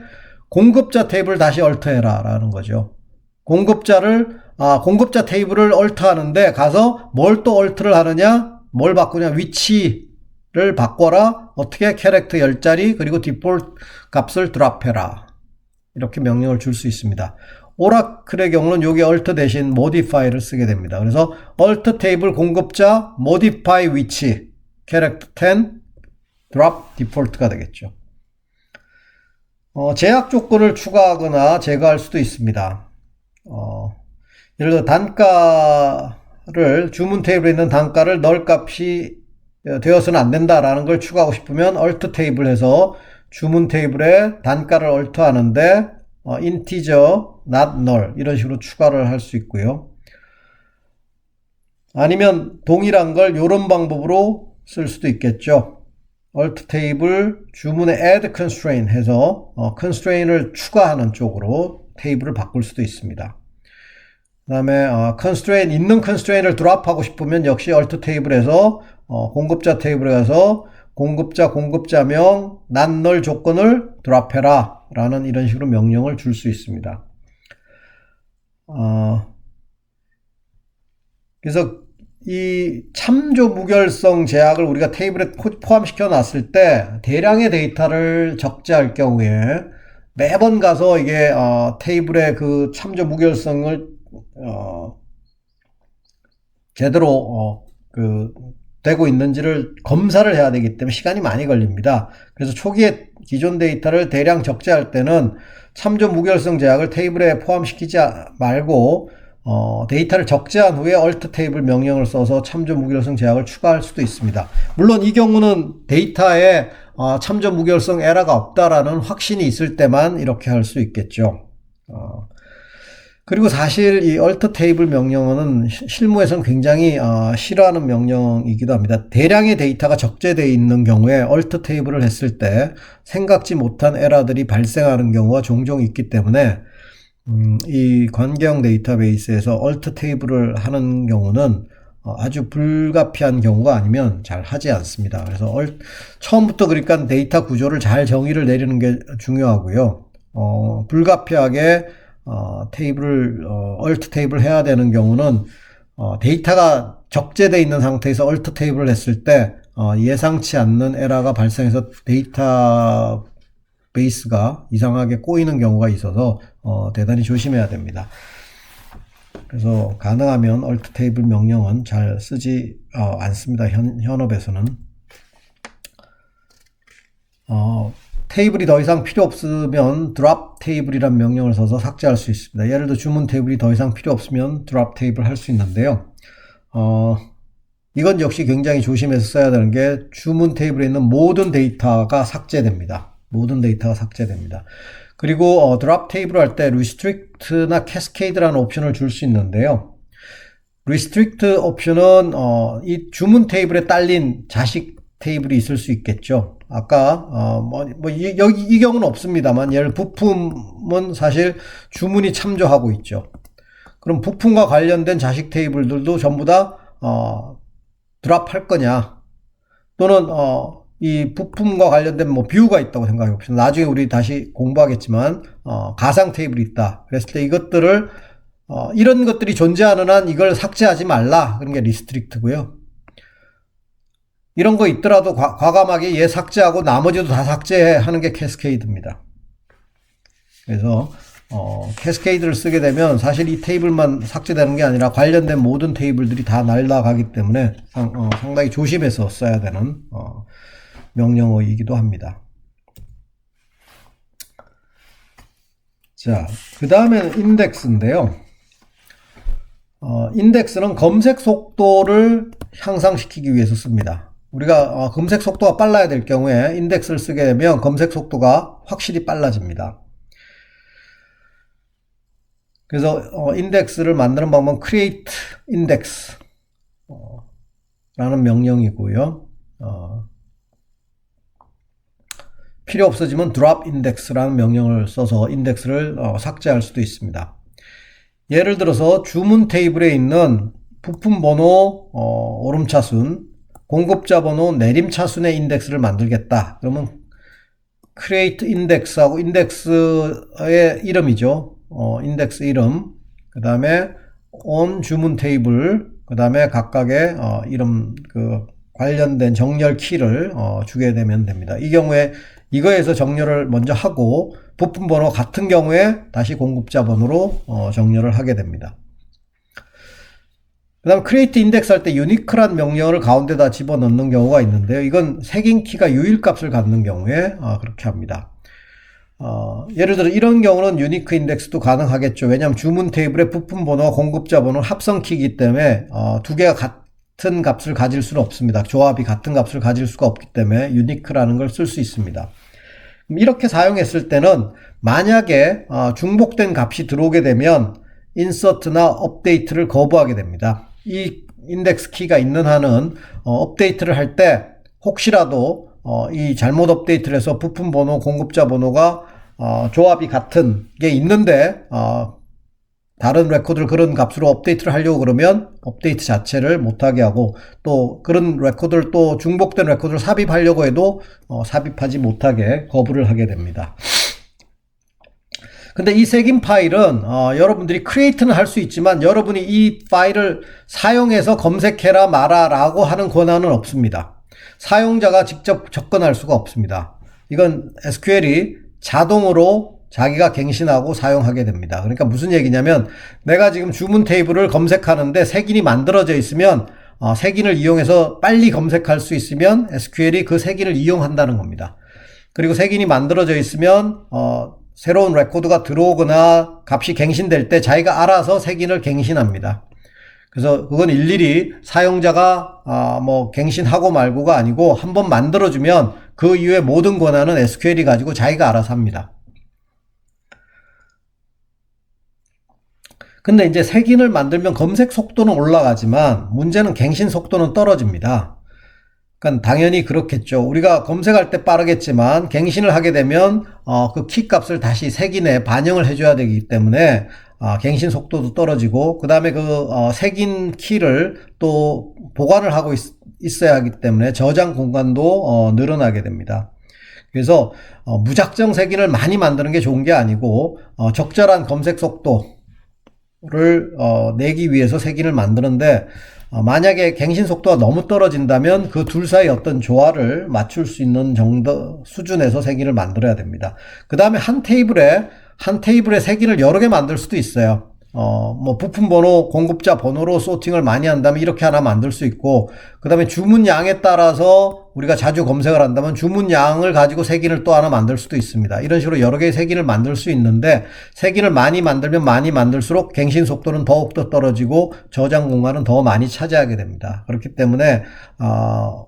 공급자 테이블을 다시 alt 해라 라는 거죠. 공급자 테이블을 alt 하는데 가서 뭘 또 alt를 하느냐, 뭘 바꾸냐, 위치를 바꿔라. 어떻게? 캐릭터 10자리 그리고 디폴트 값을 드랍해라. 이렇게 명령을 줄 수 있습니다. 오라클의 경우는 여기 alt 대신 modify를 쓰게 됩니다. 그래서 alt 테이블 공급자 modify 위치 character 10 drop default가 되겠죠. 제약 조건을 추가하거나 제거할 수도 있습니다. 예를 들어 단가를 주문 테이블에 있는 단가를 null 값이 되어서는 안 된다라는 걸 추가하고 싶으면 alt 테이블에서 주문 테이블에 단가를 alt 하는데 integer not null 이런 식으로 추가를 할 수 있고요. 아니면 동일한 걸 이런 방법으로 쓸 수도 있겠죠. alt 테이블 주문에 add constraint 해서 constraint을 추가하는 쪽으로 테이블을 바꿀 수도 있습니다. 그 다음에 constraint 있는 constraint을 드랍하고 싶으면 역시 alt 테이블에서 공급자 테이블에 가서 공급자명 not null 조건을 드랍해라 라는 이런 식으로 명령을 줄 수 있습니다. 그래서 이 참조 무결성 제약을 우리가 테이블에 포함시켜 놨을 때 대량의 데이터를 적재할 경우에 매번 가서 이게 테이블의 그 참조 무결성을 제대로 되고 있는지를 검사를 해야 되기 때문에 시간이 많이 걸립니다. 그래서 초기에 기존 데이터를 대량 적재할 때는 참조 무결성 제약을 테이블에 포함시키지 말고 데이터를 적재한 후에 alt 테이블 명령을 써서 참조 무결성 제약을 추가할 수도 있습니다. 물론 이 경우는 데이터에 참조 무결성 에러가 없다라는 확신이 있을 때만 이렇게 할 수 있겠죠. 그리고 사실 이 alt 테이블 명령어는 실무에서는 굉장히 싫어하는 명령이기도 합니다. 대량의 데이터가 적재되어 있는 경우에 alt 테이블을 했을 때 생각지 못한 에러들이 발생하는 경우가 종종 있기 때문에 이 관계형 데이터베이스에서 alt 테이블을 하는 경우는 아주 불가피한 경우가 아니면 잘 하지 않습니다. 그래서 처음부터 그러니까 데이터 구조를 잘 정의를 내리는 게 중요하고요. 불가피하게 alt 테이블을 해야 되는 경우는 데이터가 적재되어 있는 상태에서 alt 테이블을 했을 때 예상치 않는 에러가 발생해서 데이터 베이스가 이상하게 꼬이는 경우가 있어서 대단히 조심해야 됩니다. 그래서 가능하면 alt 테이블 명령은 잘 쓰지 않습니다. 현업에서는. 테이블이 더 이상 필요 없으면 drop 테이블이란 명령을 써서 삭제할 수 있습니다. 예를 들어 주문 테이블이 더 이상 필요 없으면 drop 테이블 할 수 있는데요. 이건 역시 굉장히 조심해서 써야 되는 게 주문 테이블에 있는 모든 데이터가 삭제됩니다. 모든 데이터가 삭제됩니다. 그리고 drop 테이블을 할 때 restrict나 cascade라는 옵션을 줄 수 있는데요. restrict 옵션은 이 주문 테이블에 딸린 자식 테이블이 있을 수 있겠죠. 아까 여기 이 경우는 없습니다만 예를 부품은 사실 주문이 참조하고 있죠. 그럼 부품과 관련된 자식 테이블들도 전부 다 드랍할 거냐, 또는 이 부품과 관련된 뭐 뷰가 있다고 생각해 봅시다. 나중에 우리 다시 공부하겠지만 가상 테이블이 있다 그랬을 때 이것들을 이런 것들이 존재하는 한 이걸 삭제하지 말라, 그런 게 리스트릭트고요. 이런 거 있더라도 과감하게 얘 삭제하고 나머지도 다 삭제하는 게 캐스케이드입니다. 그래서 캐스케이드를 쓰게 되면 사실 이 테이블만 삭제되는 게 아니라 관련된 모든 테이블들이 다 날아가기 때문에 상당히 조심해서 써야 되는 명령어이기도 합니다. 자, 그 다음에는 인덱스인데요. 인덱스는 검색 속도를 향상시키기 위해서 씁니다. 우리가 검색 속도가 빨라야 될 경우에 인덱스를 쓰게 되면 검색 속도가 확실히 빨라집니다. 그래서 인덱스를 만드는 방법은 create index 라는 명령이고요. 필요 없어지면 drop index라는 명령을 써서 인덱스를 삭제할 수도 있습니다. 예를 들어서 주문 테이블에 있는 부품 번호 오름차순, 공급자 번호 내림차순의 인덱스를 만들겠다. 그러면 create index하고 인덱스의 이름이죠. 인덱스 이름, 그 다음에 on 주문 테이블, 그 다음에 각각의 이름, 그 관련된 정렬 키를 주게 되면 됩니다. 이 경우에 이거에서 정렬을 먼저 하고 부품 번호 같은 경우에 다시 공급자 번호로 정렬을 하게 됩니다. 그 다음에 create index 할 때 unique란 명령어를 가운데다 집어넣는 경우가 있는데요. 이건 색인 키가 유일값을 갖는 경우에 그렇게 합니다. 예를 들어 이런 경우는 unique index도 가능하겠죠. 왜냐하면 주문 테이블의 부품 번호와 공급자 번호는 합성키이기 때문에 두 개가 같은 값을 가질 수는 없습니다. 조합이 같은 값을 가질 수가 없기 때문에 unique라는 걸 쓸 수 있습니다. 이렇게 사용했을 때는 만약에 중복된 값이 들어오게 되면 insert나 update를 거부하게 됩니다. 이 인덱스 키가 있는 한은 업데이트를 할 때 혹시라도 이 잘못 업데이트를 해서 부품 번호, 공급자 번호가 조합이 같은 게 있는데 다른 레코드를 그런 값으로 업데이트를 하려고 그러면 업데이트 자체를 못하게 하고, 또 그런 레코드를 또 중복된 레코드를 삽입하려고 해도 삽입하지 못하게 거부를 하게 됩니다. 근데 이 색인 파일은 여러분들이 create는 할 수 있지만 여러분이 이 파일을 사용해서 검색해라 마라 라고 하는 권한은 없습니다. 사용자가 직접 접근할 수가 없습니다. 이건 SQL이 자동으로 자기가 갱신하고 사용하게 됩니다. 그러니까 무슨 얘기냐면 내가 지금 주문 테이블을 검색하는데 색인이 만들어져 있으면 색인을 이용해서 빨리 검색할 수 있으면 SQL이 그 색인을 이용한다는 겁니다. 그리고 색인이 만들어져 있으면 새로운 레코드가 들어오거나 값이 갱신될 때 자기가 알아서 색인을 갱신합니다. 그래서 그건 일일이 사용자가 뭐 갱신하고 말고가 아니고 한번 만들어주면 그 이후에 모든 권한은 SQL이 가지고 자기가 알아서 합니다. 근데 이제 색인을 만들면 검색 속도는 올라가지만 문제는 갱신 속도는 떨어집니다. 그러니까 당연히 그렇겠죠. 우리가 검색할 때 빠르겠지만 갱신을 하게 되면 그 키 값을 다시 색인에 반영을 해줘야 되기 때문에 갱신 속도도 떨어지고, 그 다음에 그 색인 키를 또 보관을 하고 있어야 하기 때문에 저장 공간도 늘어나게 됩니다. 그래서 무작정 색인을 많이 만드는 게 좋은 게 아니고 적절한 검색 속도를 내기 위해서 색인을 만드는데, 만약에 갱신 속도가 너무 떨어진다면 그 둘 사이 어떤 조화를 맞출 수 있는 정도 수준에서 색인을 만들어야 됩니다. 그 다음에 한 테이블에 색인을 여러 개 만들 수도 있어요. 뭐 부품 번호, 공급자 번호로 소팅을 많이 한다면 이렇게 하나 만들 수 있고, 그 다음에 주문 양에 따라서 우리가 자주 검색을 한다면 주문 양을 가지고 색인을 또 하나 만들 수도 있습니다. 이런 식으로 여러 개의 색인을 만들 수 있는데, 색인을 많이 만들면 많이 만들수록 갱신 속도는 더욱더 떨어지고 저장 공간은 더 많이 차지하게 됩니다. 그렇기 때문에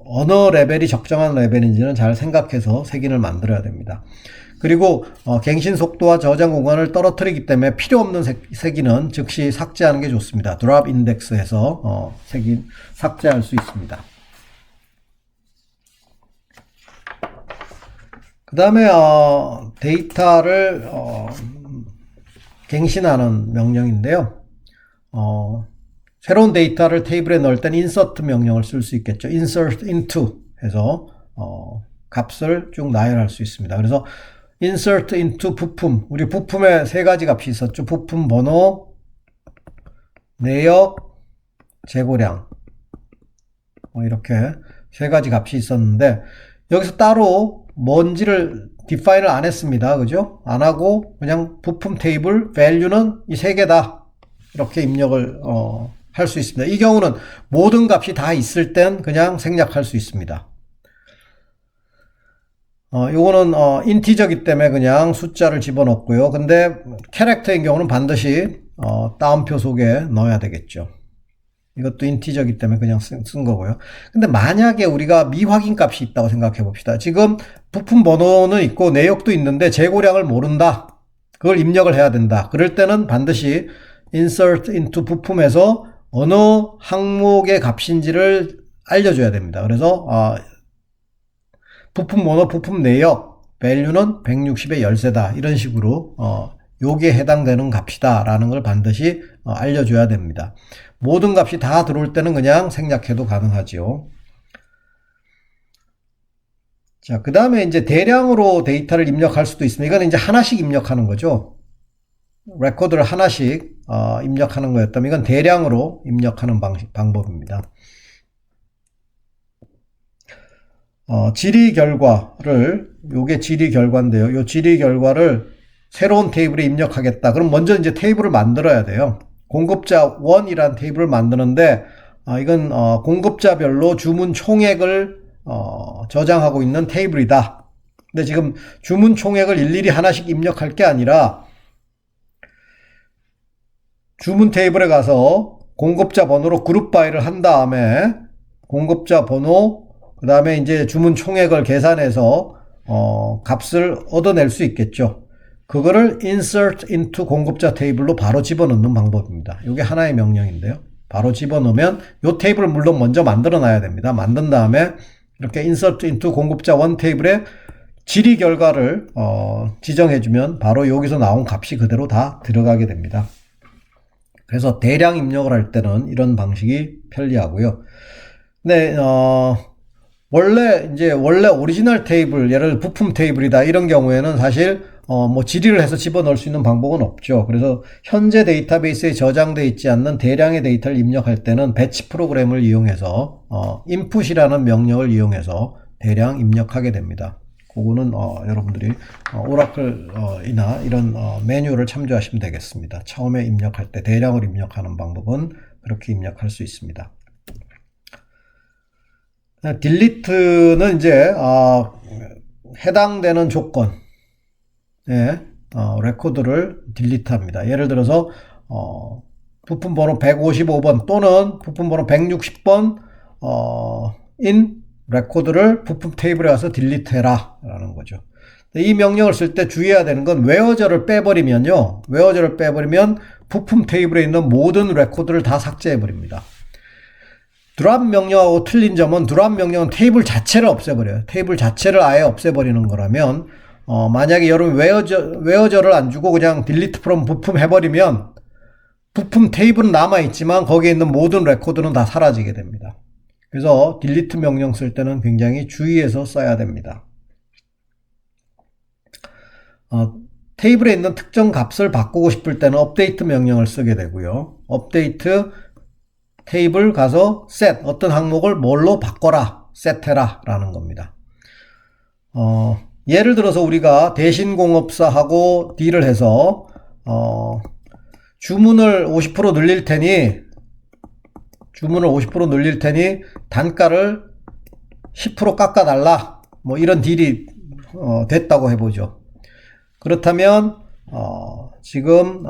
어느 레벨이 적정한 레벨인지는 잘 생각해서 색인을 만들어야 됩니다. 그리고 갱신 속도와 저장 공간을 떨어뜨리기 때문에 필요 없는 색인은 즉시 삭제하는 게 좋습니다. drop index에서 색인 삭제할 수 있습니다. 그 다음에 데이터를 갱신하는 명령인데요. 새로운 데이터를 테이블에 넣을 때는 insert 명령을 쓸 수 있겠죠. insert into 해서 값을 쭉 나열할 수 있습니다. 그래서 insert into 부품, 우리 부품에 세 가지 값이 있었죠. 부품 번호, 내역, 재고량, 이렇게 세 가지 값이 있었는데 여기서 따로 뭔지를 디파인을 안 했습니다. 그죠? 안 하고 그냥 부품 테이블 value는 이 세 개다 이렇게 입력을 할 수 있습니다. 이 경우는 모든 값이 다 있을 땐 그냥 생략할 수 있습니다. 요거는 인티저기 때문에 그냥 숫자를 집어넣고요. 근데 캐릭터인 경우는 반드시 따옴표 속에 넣어야 되겠죠. 이것도 인티저기 때문에 그냥 쓴 거고요. 근데 만약에 우리가 미확인 값이 있다고 생각해 봅시다. 지금 부품 번호는 있고 내역도 있는데 재고량을 모른다. 그걸 입력을 해야 된다. 그럴 때는 반드시 insert into 부품에서 어느 항목의 값인지를 알려줘야 됩니다. 그래서 부품 번호, 부품 내역, value는 160의 열세다. 이런 식으로 요기에 해당되는 값이다 라는 걸 반드시 알려줘야 됩니다. 모든 값이 다 들어올 때는 그냥 생략해도 가능하지요. 자, 그 다음에 이제 대량으로 데이터를 입력할 수도 있습니다. 이건 이제 하나씩 입력하는 거죠. 레코드를 하나씩 입력하는 거였다면 이건 대량으로 입력하는 방법입니다. 질의 결과를, 요게 질의 결과인데요. 요 질의 결과를 새로운 테이블에 입력하겠다. 그럼 먼저 이제 테이블을 만들어야 돼요. 공급자 1이라는 테이블을 만드는데 이건 공급자별로 주문 총액을 저장하고 있는 테이블이다. 근데 지금 주문 총액을 일일이 하나씩 입력할 게 아니라 주문 테이블에 가서 공급자 번호로 그룹 바이를 한 다음에 공급자 번호, 그 다음에 이제 주문 총액을 계산해서 값을 얻어낼 수 있겠죠. 그거를 insert into 공급자 테이블로 바로 집어넣는 방법입니다. 이게 하나의 명령인데요. 바로 집어넣으면 이 테이블을 물론 먼저 만들어 놔야 됩니다. 만든 다음에 이렇게 insert into 공급자 1 테이블에 질의 결과를 지정해주면 바로 여기서 나온 값이 그대로 다 들어가게 됩니다. 그래서 대량 입력을 할 때는 이런 방식이 편리하고요. 근데 원래 오리지널 테이블, 예를 들어 부품 테이블이다 이런 경우에는 사실 질의를 해서 집어넣을 수 있는 방법은 없죠. 그래서 현재 데이터베이스에 저장되어 있지 않는 대량의 데이터를 입력할 때는 배치 프로그램을 이용해서 input이라는 명령을 이용해서 대량 입력하게 됩니다. 그거는 여러분들이 오라클이나 이런 매뉴얼을 참조하시면 되겠습니다. 처음에 입력할 때 대량을 입력하는 방법은 그렇게 입력할 수 있습니다. 딜리트는 이제 해당되는 조건 레코드를 딜리트합니다. 예를 들어서 부품 번호 155번 또는 부품 번호 160번 인 레코드를 부품 테이블에 가서 딜리트 해라 라는 거죠. 이 명령을 쓸 때 주의해야 되는 건 웨어저를 빼버리면요. 웨어저를 빼버리면 부품 테이블에 있는 모든 레코드를 다 삭제해 버립니다. 드랍 명령하고 틀린 점은 드랍 명령은 테이블 자체를 없애버려요. 테이블 자체를 아예 없애버리는 거라면 만약에 여러분 웨어저를 안 주고 그냥 딜리트 프롬 부품 해버리면 부품 테이블은 남아있지만 거기에 있는 모든 레코드는 다 사라지게 됩니다. 그래서 딜리트 명령 쓸 때는 굉장히 주의해서 써야 됩니다. 테이블에 있는 특정 값을 바꾸고 싶을 때는 업데이트 명령을 쓰게 되고요. 업데이트 테이블 가서 set 어떤 항목을 뭘로 바꿔라 셋해라 라는 겁니다. 예를 들어서 우리가 대신공업사하고 딜을 해서 주문을 50% 늘릴 테니 단가를 10% 깎아달라 뭐 이런 딜이 됐다고 해보죠. 그렇다면 지금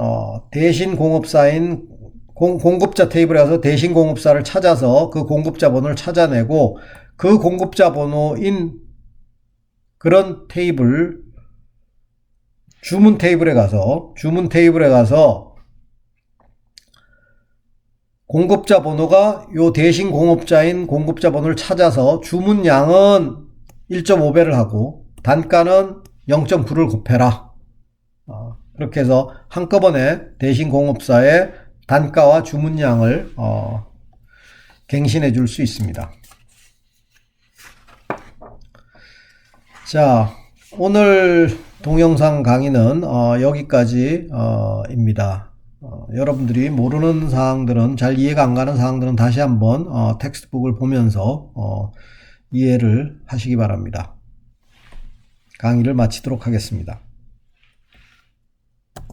대신공업사인 공급자 테이블에 가서 대신공업사를 찾아서 그 공급자 번호를 찾아내고 그 공급자 번호인 그런 테이블 주문 테이블에 가서 공급자 번호가 요 대신 공급자인 공급자 번호를 찾아서 주문량은 1.5배를 하고 단가는 0.9를 곱해라. 그렇게 해서 한꺼번에 대신 공업사의 단가와 주문량을 갱신해 줄 수 있습니다. 자, 오늘 동영상 강의는 여기까지 입니다. 여러분들이 모르는 사항들은, 잘 이해가 안 가는 사항들은 다시 한번 텍스트북을 보면서 이해를 하시기 바랍니다. 강의를 마치도록 하겠습니다.